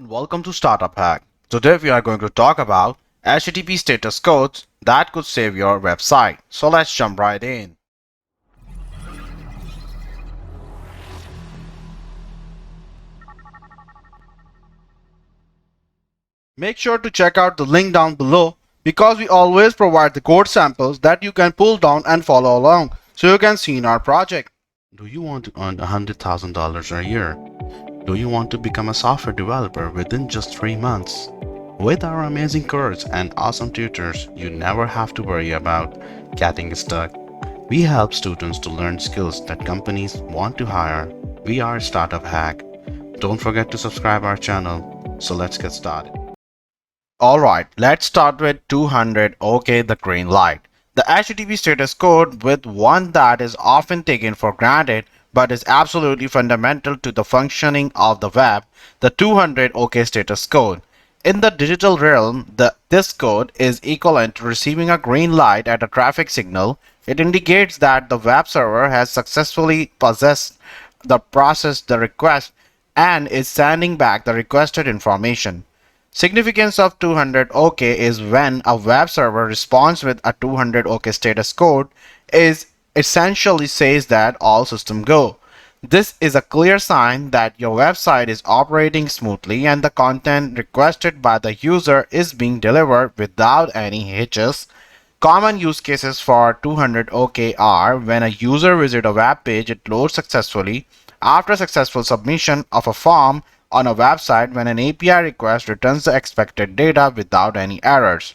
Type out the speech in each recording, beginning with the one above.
And welcome to Startup Hack. Today we are going to talk about HTTP status codes that could save your website. So let's jump right in. Make sure to check out the link down below because we always provide the code samples that you can pull down and follow along so you can see in our project. Do you want to earn $100,000 a year? Do you want to become a software developer within just 3 months? With our amazing course and awesome tutors, you never have to worry about getting stuck. We help students to learn skills that companies want to hire. We are Startup Hack. Don't forget to subscribe our channel. So let's get started. Alright, let's start with 200 OK the green light. The HTTP status code with one that is often taken for granted but is absolutely fundamental to the functioning of the web, the 200 OK status code. In the digital realm, this code is equivalent to receiving a green light at a traffic signal. It indicates that the web server has successfully processed the request and is sending back the requested information. Significance of 200 OK is when a web server responds with a 200 OK status code is essentially says that all systems go. This is a clear sign that your website is operating smoothly and the content requested by the user is being delivered without any hitches. Common use cases for 200 OK are when a user visits a web page, it loads successfully after successful submission of a form on a website, when an API request returns the expected data without any errors.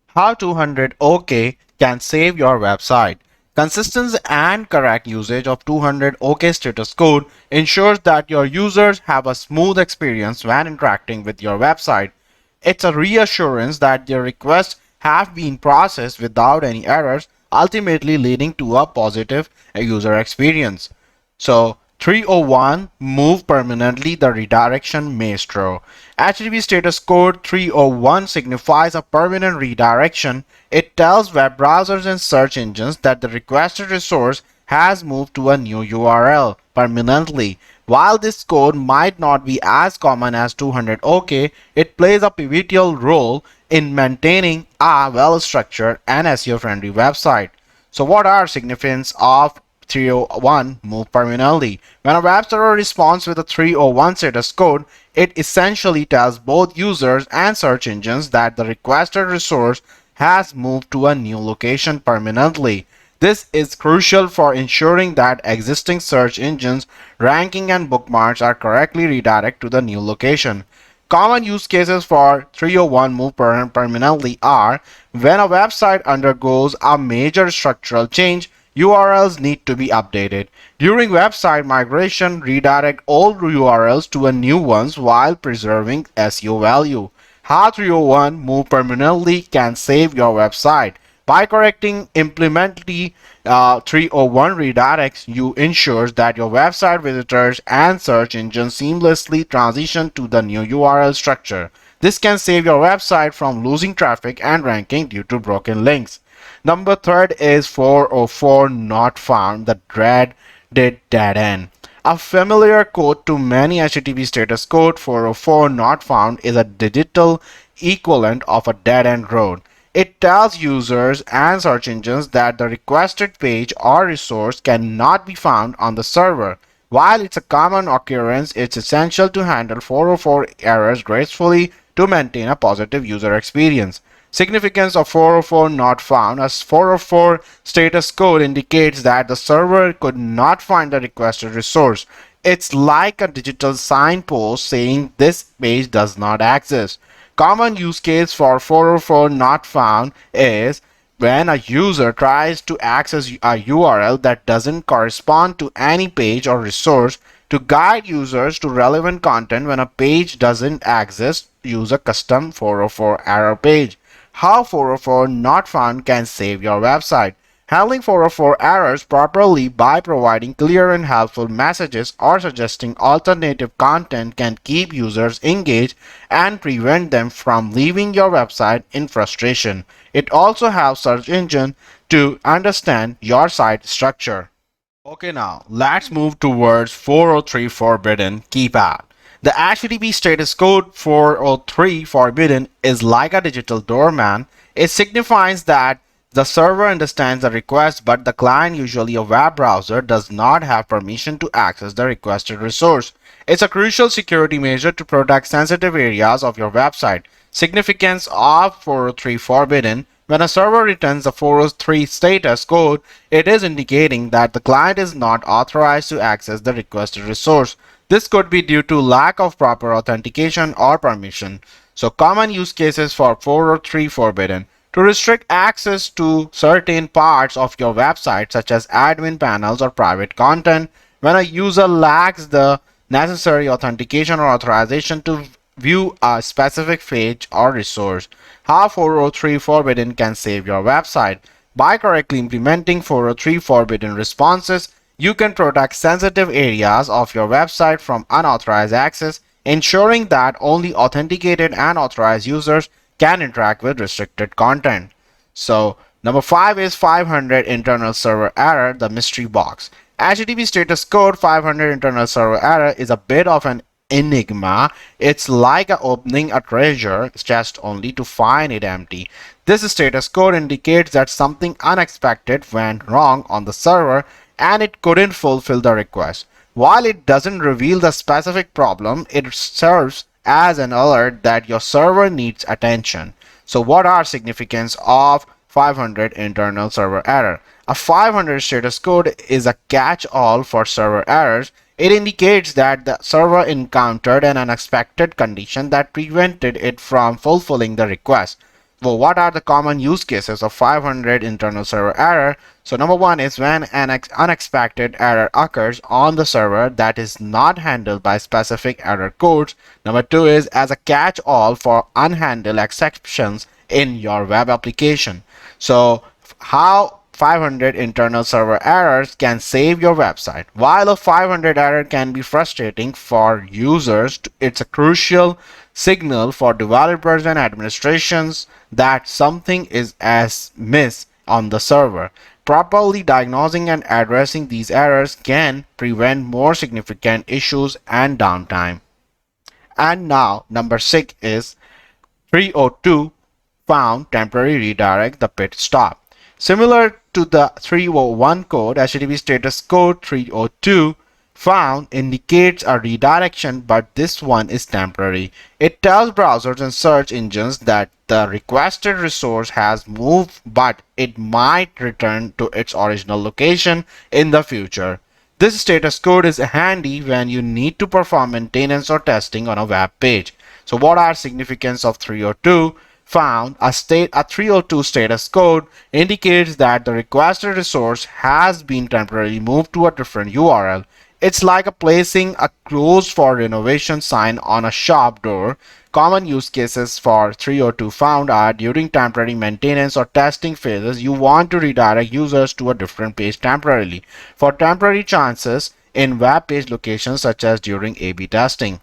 How 200 OK can save your website. Consistent and correct usage of 200 OK status code ensures that your users have a smooth experience when interacting with your website. It's a reassurance that their requests have been processed without any errors, ultimately leading to a positive user experience. So 301 move permanently the redirection maestro. HTTP status code 301 signifies a permanent redirection. It tells web browsers and search engines that the requested resource has moved to a new URL permanently. While this code might not be as common as 200 OK, it plays a pivotal role in maintaining a well-structured and SEO-friendly website. So what are significance of 301 move permanently? When a web server responds with a 301 status code, it essentially tells both users and search engines that the requested resource has moved to a new location permanently. This is crucial for ensuring that existing search engines, ranking and bookmarks are correctly redirected to the new location. Common use cases for 301 move permanently are when a website undergoes a major structural change. URLs need to be updated. During website migration, redirect old URLs to a new ones while preserving SEO value. How 301 move permanently can save your website. By correcting implementing 301 redirects, you ensures that your website visitors and search engines seamlessly transition to the new URL structure. This can save your website from losing traffic and ranking due to broken links. Number third is 404 not found, the dreaded dead end. A familiar code to many HTTP status code, 404 not found is a digital equivalent of a dead end road. It tells users and search engines that the requested page or resource cannot be found on the server. While it's a common occurrence, it's essential to handle 404 errors gracefully to maintain a positive user experience. Significance of 404 not found. As 404 status code indicates that the server could not find the requested resource. It's like a digital signpost saying this page does not exist. Common use case for 404 not found is when a user tries to access a URL that doesn't correspond to any page or resource. To guide users to relevant content when a page doesn't exist, use a custom 404 error page. How 404 not found can save your website. Handling 404 errors properly by providing clear and helpful messages or suggesting alternative content can keep users engaged and prevent them from leaving your website in frustration. It also helps search engines to understand your site structure. Okay, now let's move towards 403 forbidden keypad. The HTTP status code 403 forbidden is like a digital doorman. It signifies that the server understands the request, but the client, usually a web browser, does not have permission to access the requested resource. It's a crucial security measure to protect sensitive areas of your website. Significance of 403 forbidden: when a server returns the 403 status code, it is indicating that the client is not authorized to access the requested resource. This could be due to lack of proper authentication or permission. So common use cases for 403 forbidden: to restrict access to certain parts of your website, such as admin panels or private content, when a user lacks the necessary authentication or authorization to view a specific page or resource. How 403 forbidden can save your website: by correctly implementing 403 forbidden responses, you can protect sensitive areas of your website from unauthorized access, ensuring that only authenticated and authorized users can interact with restricted content. So, number 5 is 500 internal server error, the mystery box. HTTP status code 500 internal server error is a bit of an enigma. It's like opening a treasure chest only to find it empty. This status code indicates that something unexpected went wrong on the server and it couldn't fulfill the request. While it doesn't reveal the specific problem, it serves as an alert that your server needs attention. So what are significance of 500 internal server error? A 500 status code is a catch-all for server errors. It indicates that the server encountered an unexpected condition that prevented it from fulfilling the request. Well, what are the common use cases of 500 internal server error? So number one is when an unexpected error occurs on the server that is not handled by specific error codes. Number two is as a catch-all for unhandled exceptions in your web application. So how 500 internal server errors can save your website. While a 500 error can be frustrating for users, it's a crucial signal for developers and administrations that something is amiss on the server. Properly diagnosing and addressing these errors can prevent more significant issues and downtime. And now, number 6 is 302 found temporary redirect the pit stop. Similar to the 301 code, HTTP status code 302 found indicates a redirection, but this one is temporary. It tells browsers and search engines that the requested resource has moved, but it might return to its original location in the future. This status code is handy when you need to perform maintenance or testing on a web page. So what are significance of 302? Found a 302 status code indicates that the requested resource has been temporarily moved to a different URL. It's like placing a closed for renovation sign on a shop door. Common use cases for 302 found are during temporary maintenance or testing phases. You want to redirect users to a different page temporarily. For temporary chances in web page locations such as during A/B testing.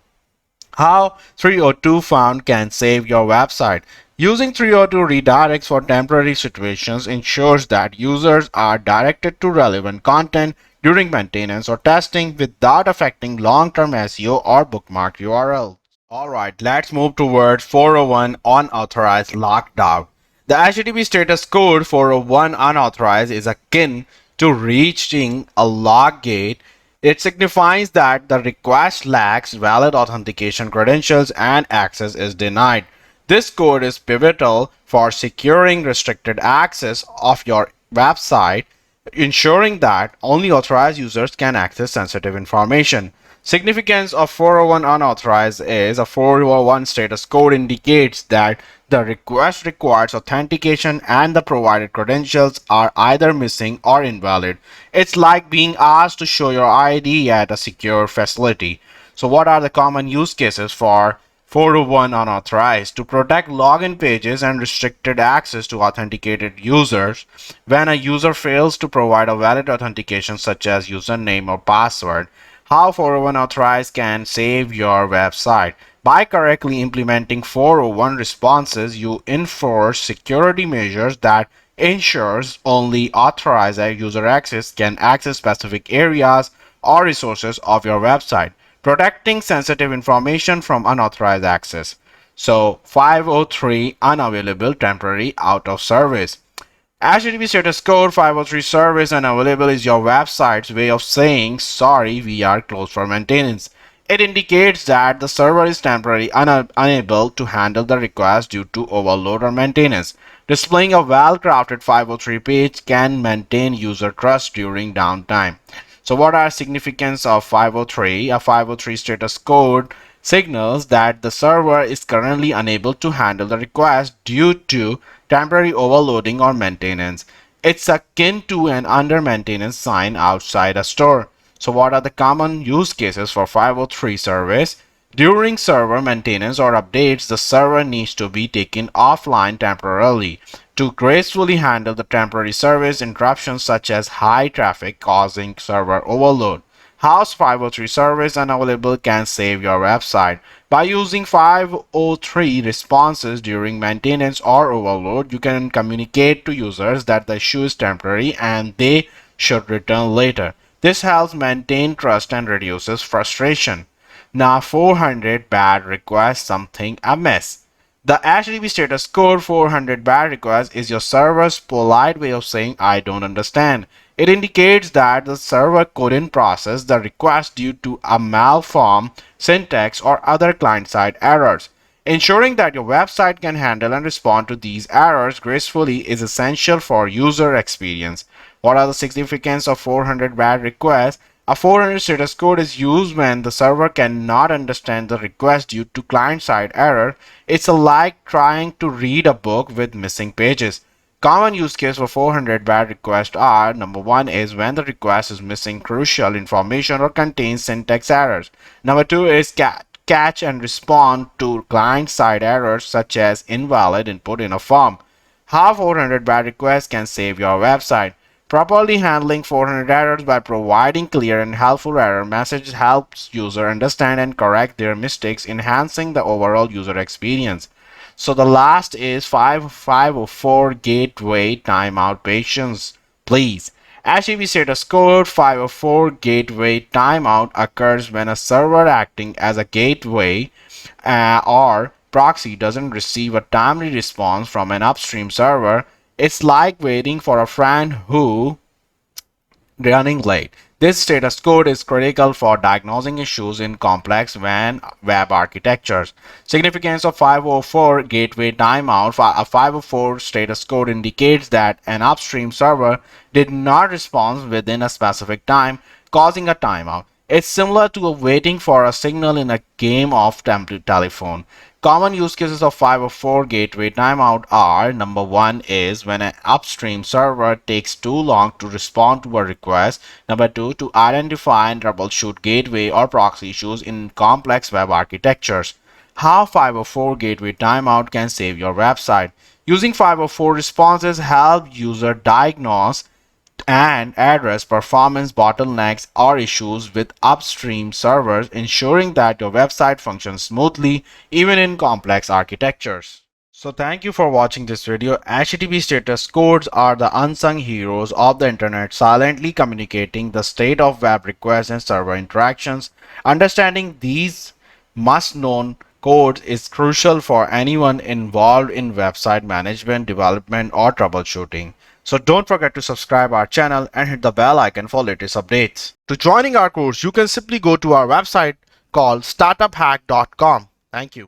How 302 found can save your website. Using 302 redirects for temporary situations ensures that users are directed to relevant content during maintenance or testing without affecting long-term SEO or bookmark URL. Alright, let's move towards 401 unauthorized lockdown. The HTTP status code 401 unauthorized is akin to reaching a log gate. It signifies that the request lacks valid authentication credentials and access is denied. This code is pivotal for securing restricted access of your website, ensuring that only authorized users can access sensitive information. Significance of 401 unauthorized is a 401 status code indicates that the request requires authentication and the provided credentials are either missing or invalid. It's like being asked to show your ID at a secure facility. So what are the common use cases for 401 unauthorized? To protect login pages and restricted access to authenticated users. When a user fails to provide a valid authentication such as username or password. How 401 authorized can save your website. By correctly implementing 401 responses, you enforce security measures that ensures only authorized user access can access specific areas or resources of your website. protecting sensitive information from unauthorized access. So 503 unavailable, temporary, out of service. HTTP status code 503 service unavailable is your website's way of saying sorry, we are closed for maintenance. It indicates that the server is temporarily unable to handle the request due to overload or maintenance. Displaying a well-crafted 503 page can maintain user trust during downtime. So what are significance of 503? A 503 status code signals that the server is currently unable to handle the request due to temporary overloading or maintenance. It's akin to an under maintenance sign outside a store. So what are the common use cases for 503 service? During server maintenance or updates, the server needs to be taken offline temporarily to gracefully handle the temporary service interruptions such as high traffic causing server overload. House 503 service unavailable can save your website. By using 503 responses during maintenance or overload, you can communicate to users that the issue is temporary and they should return later. This helps maintain trust and reduces frustration. Now 400 bad requests, something amiss. The HTTP status code 400 bad request is your server's polite way of saying I don't understand. It indicates that the server couldn't process the request due to a malformed syntax or other client-side errors. Ensuring that your website can handle and respond to these errors gracefully is essential for user experience. What are the significance of 400 bad requests? A 400 status code is used when the server cannot understand the request due to client-side error. It's like trying to read a book with missing pages. Common use case for 400 bad requests are: number one is when the request is missing crucial information or contains syntax errors. Number two is catch and respond to client-side errors such as invalid input in a form. How 400 bad requests can save your website. Properly handling 400 errors by providing clear and helpful error messages helps user understand and correct their mistakes, enhancing the overall user experience. So the last is 504 gateway timeout. Patience, please. HTTP status code 504 gateway timeout occurs when a server acting as a gateway or proxy doesn't receive a timely response from an upstream server. It's like waiting for a friend who running late. This status code is critical for diagnosing issues in complex web architectures. Significance of 504 gateway timeout. A 504 status code indicates that an upstream server did not respond within a specific time, causing a timeout. It's similar to waiting for a signal in a game of telephone. Common use cases of 504 gateway timeout are: number one is when an upstream server takes too long to respond to a request. Number two, to identify and troubleshoot gateway or proxy issues in complex web architectures. How 504 gateway timeout can save your website. Using 504 responses help user diagnose and address performance bottlenecks or issues with upstream servers, ensuring that your website functions smoothly even in complex architectures. So thank you for watching this video. HTTP status codes are the unsung heroes of the internet, silently communicating the state of web requests and server interactions. Understanding these must-known codes is crucial for anyone involved in website management, development, or troubleshooting. So don't forget to subscribe our channel and hit the bell icon for latest updates. To joining our course, you can simply go to our website called startuphack.com. Thank you.